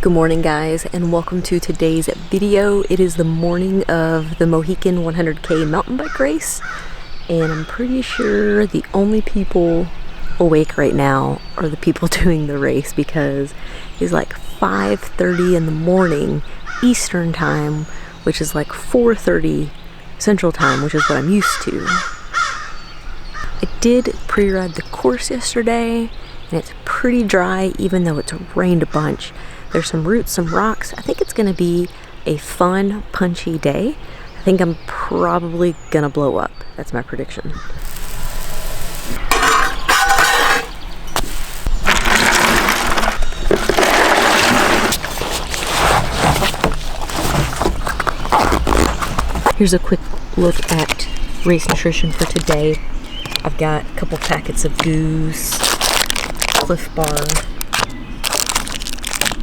Good morning, guys, and welcome to today's video. It is the morning of the Mohican 100K mountain bike race, and I'm pretty sure the only people awake right now are the people doing the race, because it's like 5:30 in the morning Eastern time, which is like 4:30 Central time, which is what I'm used to. I did pre-ride the course yesterday, and it's pretty dry even though it's rained a bunch. There's some roots, some rocks. I think it's gonna be a fun, punchy day. I think I'm probably gonna blow up. That's my prediction. Here's a quick look at race nutrition for today. I've got a couple packets of Goose, Cliff Bar,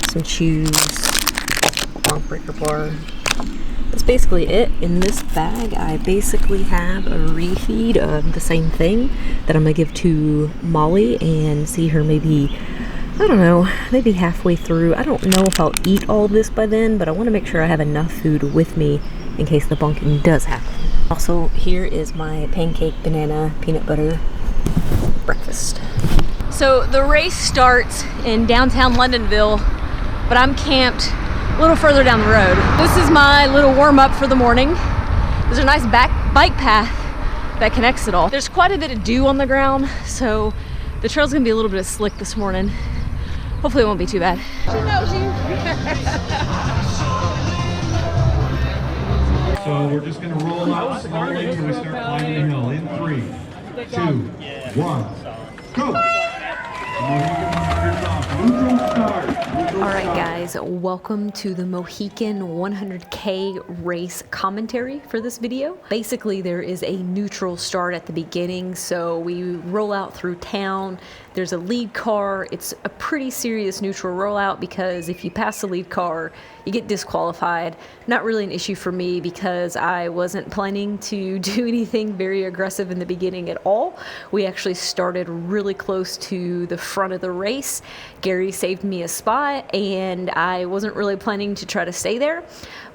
some chews, Bonk Breaker Bar. That's basically it. In this bag, I basically have a refeed of the same thing that I'm gonna give to Molly and see her maybe, I don't know, maybe halfway through. I don't know if I'll eat all this by then, but I want to make sure I have enough food with me in case the bonking does happen. Also, here is my pancake, banana, peanut butter breakfast. So the race starts in downtown Loundonville, but I'm camped a little further down the road. This is my little warm-up for the morning. There's a nice bike path that connects it all. There's quite a bit of dew on the ground, so the trail's gonna be a little bit slick this morning. Hopefully it won't be too bad. She knows you. So we're just gonna roll out slowly until we start climbing the hill. In 3, 2, 1, go! Alright guys, welcome to the Mohican 100K race commentary for this video. Basically there is a neutral start at the beginning, so we roll out through town. There's a lead car. It's a pretty serious neutral rollout because if you pass the lead car, you get disqualified. Not really an issue for me because I wasn't planning to do anything very aggressive in the beginning at all. We actually started really close to the front of the race. Gary saved me a spot and I wasn't really planning to try to stay there.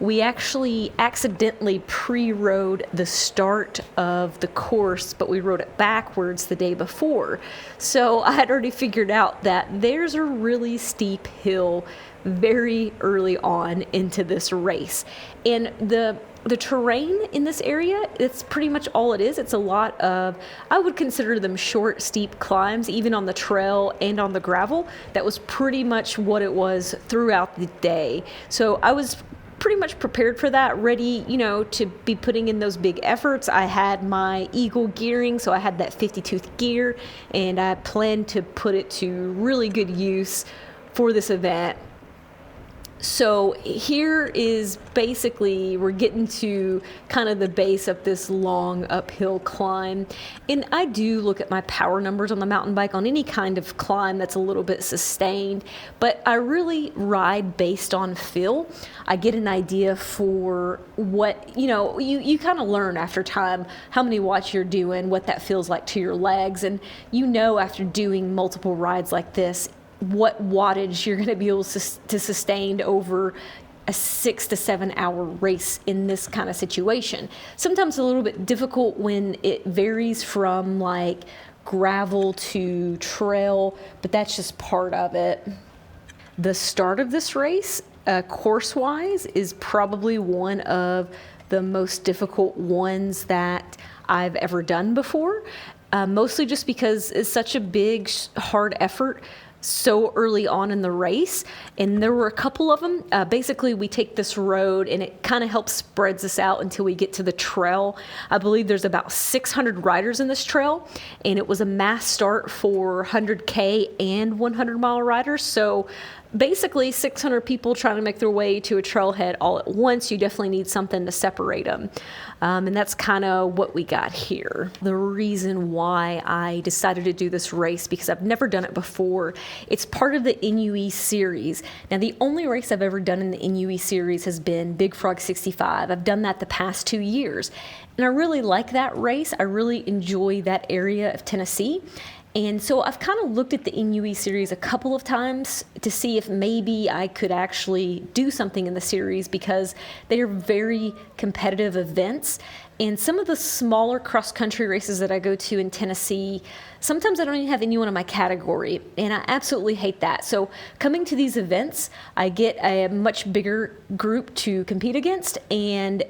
We actually accidentally pre-rode the start of the course, but we rode it backwards the day before. So I had already figured out that there's a really steep hill very early on into this race. And the terrain in this area, it's pretty much all it is. It's a lot of, I would consider them short, steep climbs, even on the trail and on the gravel. That was pretty much what it was throughout the day. So I was pretty much prepared for that, ready, you know, to be putting in those big efforts. I had my Eagle gearing, so I had that 50-tooth gear, and I planned to put it to really good use for this event. So here is basically, we're getting to kind of the base of this long uphill climb. And I do look at my power numbers on the mountain bike on any kind of climb that's a little bit sustained, but I really ride based on feel. I get an idea for what, you know, you kind of learn after time how many watts you're doing, what that feels like to your legs. And you know, after doing multiple rides like this, what wattage you're going to be able to sustain over a 6 to 7 hour race in this kind of situation. Sometimes a little bit difficult when it varies from like gravel to trail, but that's just part of it. The start of this race, course-wise, is probably one of the most difficult ones that I've ever done before, mostly just because it's such a big, hard effort so early on in the race. And there were a couple of them. Basically, we take this road and it kind of helps spreads us out until we get to the trail. I believe there's about 600 riders in this trail, and it was a mass start for 100K and 100-mile riders. So basically 600 people trying to make their way to a trailhead all at once. You definitely need something to separate them. And that's kind of what we got here. The reason why I decided to do this race, because I've never done it before, it's part of the NUE series. Now, the only race I've ever done in the NUE series has been Big Frog 65. I've done that the past 2 years. And I really like that race. I really enjoy that area of Tennessee. And so I've kind of looked at the NUE series a couple of times to see if maybe I could actually do something in the series, because they are very competitive events. And some of the smaller cross-country races that I go to in Tennessee, sometimes I don't even have anyone in my category, and I absolutely hate that. So coming to these events, I get a much bigger group to compete against, and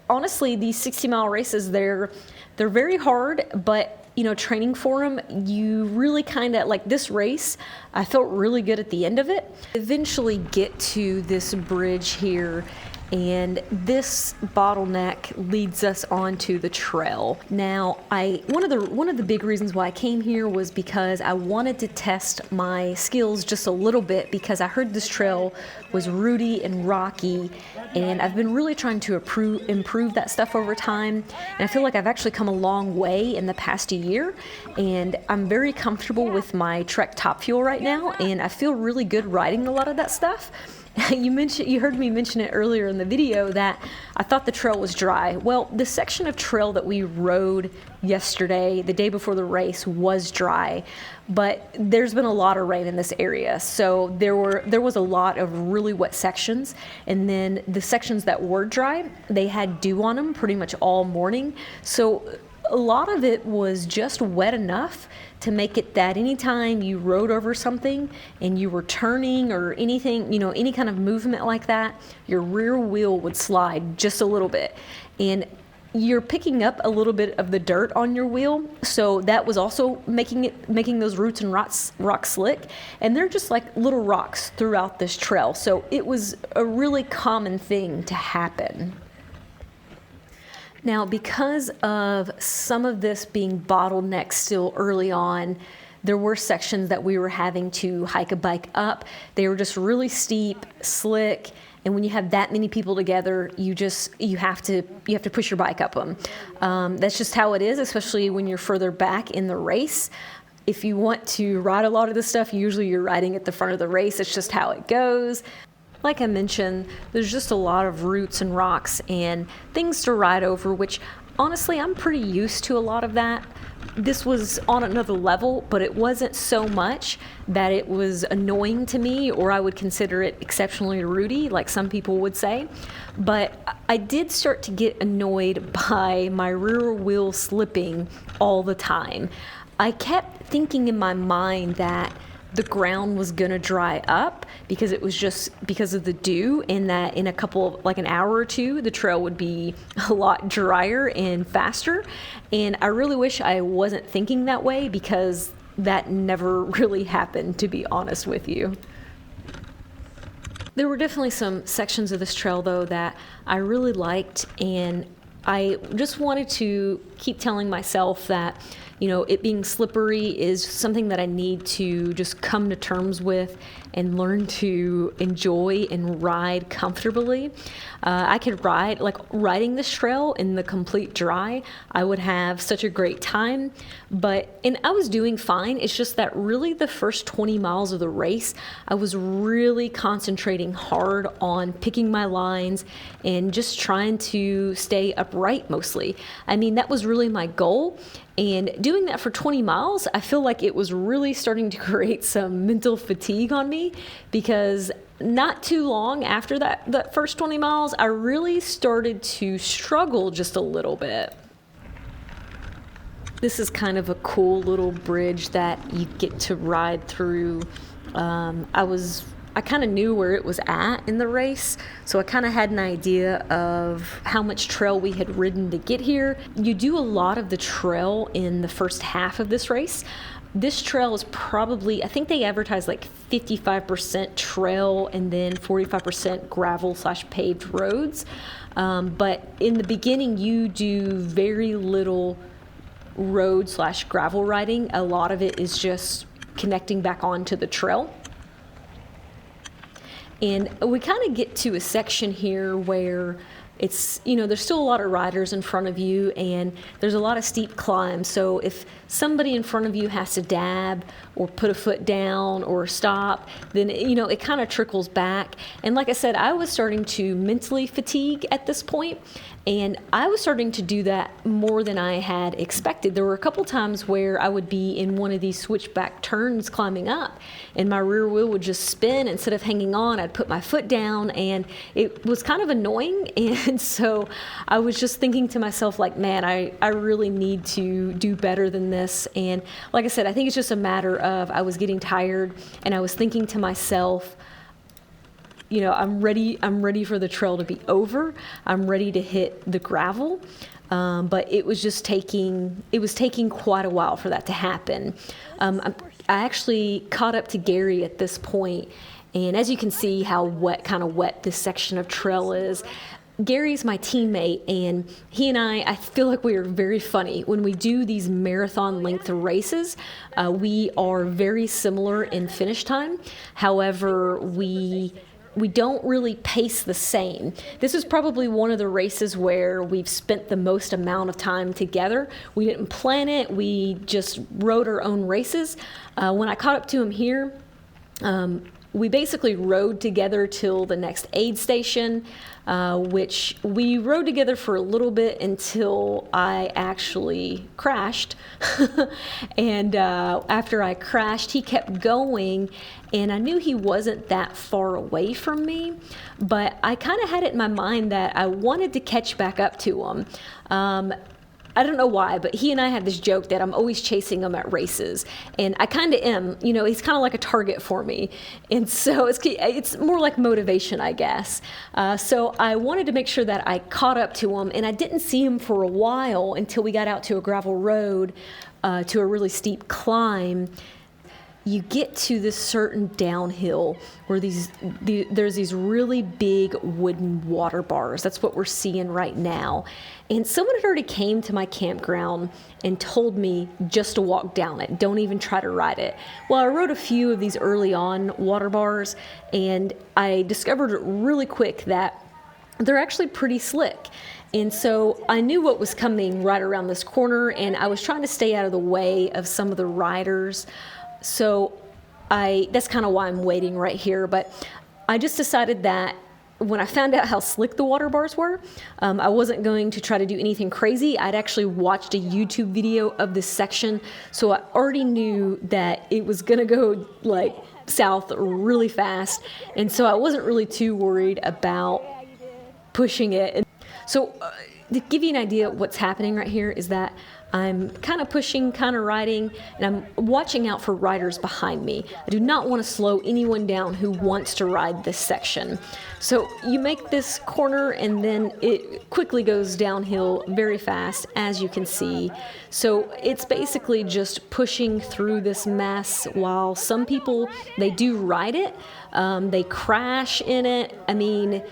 honestly, these 60-mile races, they're very hard, but training for them, you really kind of, like this race, I felt really good at the end of it. Eventually get to this bridge here, and this bottleneck leads us onto the trail. Now, one of the big reasons why I came here was because I wanted to test my skills just a little bit, because I heard this trail was rooty and rocky, and I've been really trying to improve that stuff over time, and I feel like I've actually come a long way in the past year, and I'm very comfortable with my Trek Top Fuel right now, and I feel really good riding a lot of that stuff. You heard me mention it earlier in the video that I thought the trail was dry. Well, the section of trail that we rode yesterday, the day before the race, was dry, but there's been a lot of rain in this area, so there was a lot of really wet sections, and then the sections that were dry, they had dew on them pretty much all morning, so a lot of it was just wet enough to make it that anytime you rode over something and you were turning or anything, any kind of movement like that, your rear wheel would slide just a little bit. And you're picking up a little bit of the dirt on your wheel, so that was also making those roots and rocks slick. And they're just like little rocks throughout this trail, so it was a really common thing to happen. Now, because of some of this being bottlenecked still early on, there were sections that we were having to hike a bike up. They were just really steep, slick, and when you have that many people together, you have to push your bike up them. That's just how it is, especially when you're further back in the race. If you want to ride a lot of this stuff, usually you're riding at the front of the race. It's just how it goes. Like I mentioned, there's just a lot of roots and rocks and things to ride over, which honestly, I'm pretty used to a lot of that. This was on another level, but it wasn't so much that it was annoying to me, or I would consider it exceptionally rooty, like some people would say. But I did start to get annoyed by my rear wheel slipping all the time. I kept thinking in my mind that the ground was gonna dry up because it was just because of the dew, and that in an hour or two, the trail would be a lot drier and faster. And I really wish I wasn't thinking that way, because that never really happened, to be honest with you. There were definitely some sections of this trail though that I really liked, and I just wanted to keep telling myself that it being slippery is something that I need to just come to terms with and learn to enjoy and ride comfortably. I could riding this trail in the complete dry, I would have such a great time, and I was doing fine. It's just that really the first 20 miles of the race, I was really concentrating hard on picking my lines and just trying to stay upright mostly. I mean, that was really my goal. And doing that for 20 miles, I feel like it was really starting to create some mental fatigue on me, because not too long after that first 20 miles, I really started to struggle just a little bit. This is kind of a cool little bridge that you get to ride through. I kind of knew where it was at in the race, so I kind of had an idea of how much trail we had ridden to get here. You do a lot of the trail in the first half of this race. This trail is probably, I think they advertise like 55% trail and then 45% gravel/paved roads. But in the beginning, you do very little road/gravel riding. A lot of it is just connecting back onto the trail. And we kind of get to a section here where it's, there's still a lot of riders in front of you, and there's a lot of steep climbs. So if somebody in front of you has to dab or put a foot down or stop, then, you know, it kind of trickles back. And like I said, I was starting to mentally fatigue at this point, and I was starting to do that more than I had expected. There were a couple times where I would be in one of these switchback turns climbing up, and my rear wheel would just spin. Instead of hanging on, I'd put my foot down, and it was kind of annoying. And so I was just thinking to myself, like, man, I really need to do better than this. And like I said, I think it's just a matter of I was getting tired, and I was thinking to myself, you know, I'm ready for the trail to be over. I'm ready to hit the gravel. But it was taking quite a while for that to happen. I actually caught up to Gary at this point, and as you can see how kind of wet this section of trail is, Gary's my teammate, and he and I feel like we are very funny. When we do these marathon length races, we are very similar in finish time. However, we don't really pace the same. This is probably one of the races where we've spent the most amount of time together. We didn't plan it. We just rode our own races. When I caught up to him here, we basically rode together till the next aid station, which we rode together for a little bit until I actually crashed. And after I crashed, he kept going, and I knew he wasn't that far away from me, but I kind of had it in my mind that I wanted to catch back up to him. I don't know why, but he and I had this joke that I'm always chasing him at races, and I kind of am. You know, he's kind of like a target for me, and so it's more like motivation, I guess. So I wanted to make sure that I caught up to him, and I didn't see him for a while until we got out to a gravel road, to a really steep climb. You get to this certain downhill where there's these really big wooden water bars. That's what we're seeing right now. And someone had already came to my campground and told me just to walk down it. Don't even try to ride it. Well, I rode a few of these early on water bars, and I discovered really quick that they're actually pretty slick. And so I knew what was coming right around this corner, and I was trying to stay out of the way of some of the riders. So that's kind of why I'm waiting right here. But I just decided that when I found out how slick the water bars were, I wasn't going to try to do anything crazy. I'd actually watched a YouTube video of this section, so I already knew that it was going to go like south really fast. And so I wasn't really too worried about pushing it. So to give you an idea what's happening right here is that I'm kind of pushing, kind of riding, and I'm watching out for riders behind me. I do not want to slow anyone down who wants to ride this section. So you make this corner, and then it quickly goes downhill very fast, as you can see. So it's basically just pushing through this mess, while some people, they do ride it. They crash in it. I mean,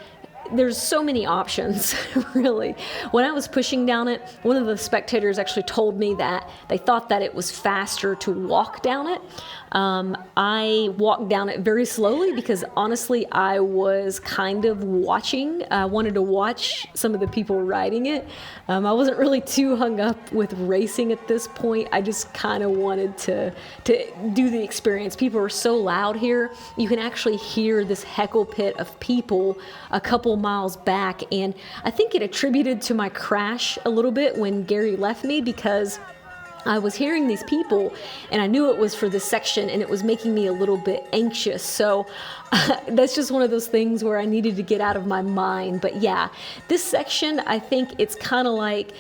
there's so many options, really. When I was pushing down it, one of the spectators actually told me that they thought that it was faster to walk down it. I walked down it very slowly because honestly, I was kind of watching. I wanted to watch some of the people riding it. I wasn't really too hung up with racing at this point. I just kind of wanted to do the experience. People are so loud here. You can actually hear this heckle pit of people a couple miles back, and I think it attributed to my crash a little bit when Gary left me, because I was hearing these people and I knew it was for this section, and it was making me a little bit anxious. So that's just one of those things where I needed to get out of my mind. But yeah, this section, I think it's kind of like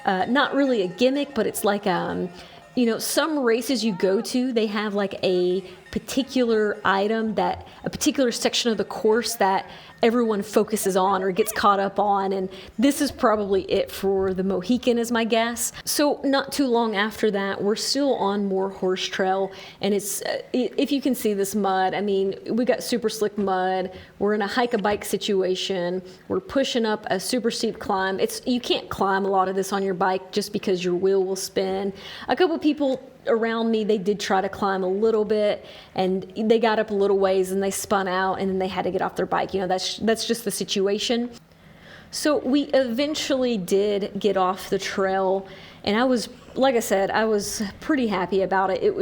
not really a gimmick, but it's like you know, some races you go to, they have like a particular item, that a particular section of the course that everyone focuses on or gets caught up on, and this is probably it for the Mohican, is my guess. So not too long after that, we're still on more horse trail, and it's if you can see this mud, I mean, we got super slick mud. We're in a hike-a-bike situation. We're pushing up a super steep climb. You can't climb a lot of this on your bike just because your wheel will spin. A couple people around me, they did try to climb a little bit, and they got up a little ways and they spun out, and then they had to get off their bike. You know, that's just the situation. So we eventually did get off the trail, and I was like I said, I was pretty happy about it. It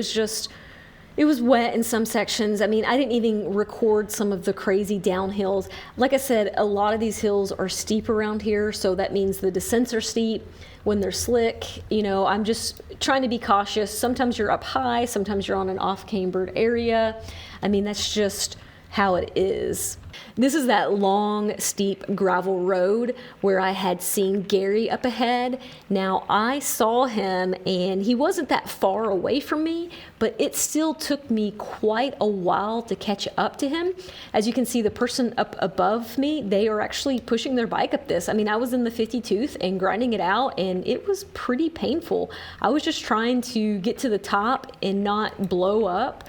was wet in some sections. I mean, I didn't even record some of the crazy downhills. Like I said, a lot of these hills are steep around here, so that means the descents are steep. When they're slick, you know, I'm just trying to be cautious. Sometimes you're up high, sometimes you're on an off-cambered area. I mean, that's just how it is. This is that long, steep gravel road where I had seen Gary up ahead. Now, I saw him and he wasn't that far away from me, but it still took me quite a while to catch up to him. As you can see, the person up above me, they are actually pushing their bike up this. I mean, I was in the 50 tooth and grinding it out, and it was pretty painful. I was just trying to get to the top and not blow up.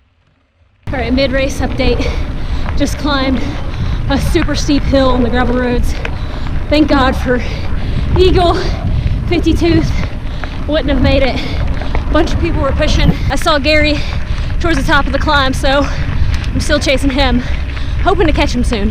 All right, mid-race update. Just climbed a super steep hill on the gravel roads. Thank God for Eagle, 50 tooth. Wouldn't have made it. A bunch of people were pushing. I saw Gary towards the top of the climb, so I'm still chasing him, hoping to catch him soon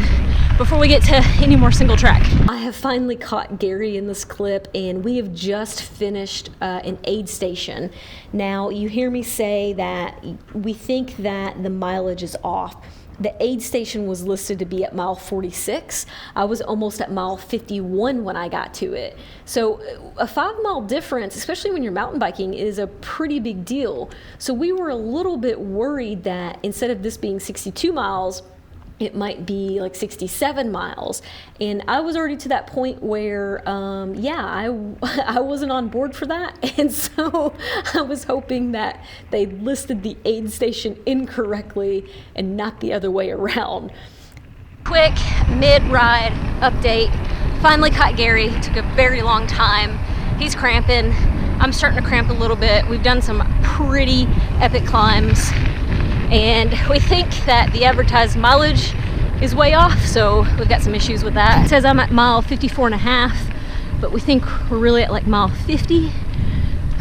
before we get to any more single track. I have finally caught Gary in this clip, and we have just finished an aid station. Now, you hear me say that we think that the mileage is off. The aid station was listed to be at mile 46. I was almost at mile 51 when I got to it. So a 5-mile difference, especially when you're mountain biking, is a pretty big deal. So we were a little bit worried that instead of this being 62 miles, it might be like 67 miles. And I was already to that point where, I wasn't on board for that. And so I was hoping that they listed the aid station incorrectly and not the other way around. Quick mid-ride update. Finally caught Gary. Took a very long time. He's cramping. I'm starting to cramp a little bit. We've done some pretty epic climbs, and we think that the advertised mileage is way off, so we've got some issues with that. It says I'm at mile 54 and a half, but we think we're really at like mile 50,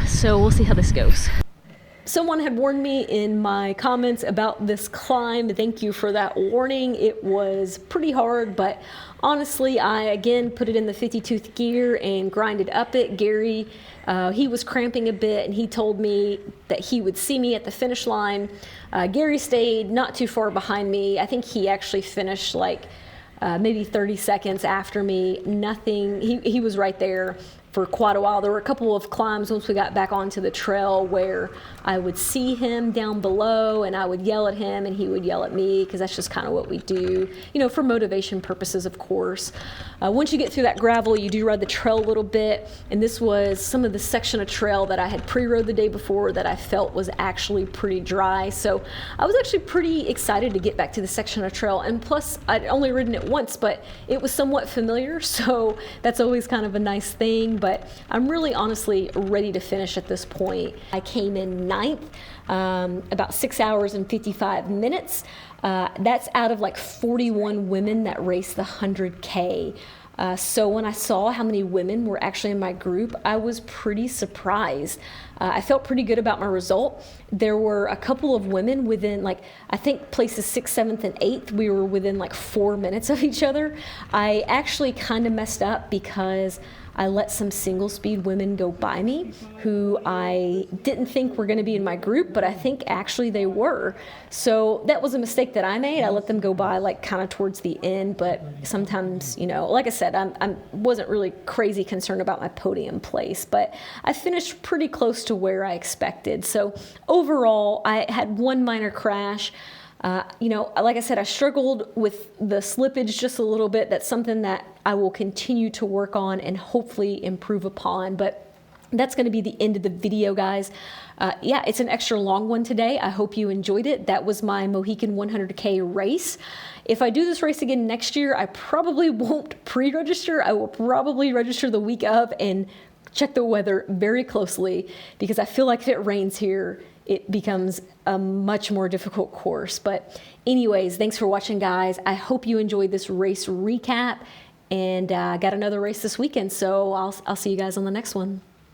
so we'll see how this goes. Someone had warned me in my comments about this climb. Thank you for that warning. It was pretty hard, but honestly, I again put it in the 50 tooth gear and grinded up it. Gary, he was cramping a bit, and he told me that he would see me at the finish line. Gary stayed not too far behind me. I think he actually finished like maybe 30 seconds after me. Nothing, he was right there for quite a while. There were a couple of climbs once we got back onto the trail where I would see him down below and I would yell at him and he would yell at me, because that's just kind of what we do, you know, for motivation purposes, of course. Once you get through that gravel, you do ride the trail a little bit, and this was some of the section of trail that I had pre-rode the day before that I felt was actually pretty dry. So I was actually pretty excited to get back to the section of trail, and plus I'd only ridden it once, but it was somewhat familiar, so that's always kind of a nice thing. But I'm really honestly ready to finish at this point. I came in 9th, about 6 hours and 55 minutes. That's out of like 41 women that raced the 100K. So when I saw how many women were actually in my group, I was pretty surprised. I felt pretty good about my result. There were a couple of women within, like, I think places 6th, 7th, and 8th, we were within like 4 minutes of each other. I actually kind of messed up because I let some single speed women go by me who I didn't think were going to be in my group, but I think actually they were. So that was a mistake that I made. I let them go by like kind of towards the end, but sometimes, you know, like I said, I wasn't really crazy concerned about my podium place, but I finished pretty close to where I expected. So overall, I had one minor crash. You know, like I said, I struggled with the slippage just a little bit. That's something that I will continue to work on and hopefully improve upon. But that's going to be the end of the video, guys. Yeah, it's an extra long one today. I hope you enjoyed it. That was my Mohican 100K race. If I do this race again next year, I probably won't pre-register. I will probably register the week of and check the weather very closely, because I feel like if it rains here, it becomes a much more difficult course. But anyways, thanks for watching, guys. I hope you enjoyed this race recap, and I got another race this weekend, so I'll see you guys on the next one.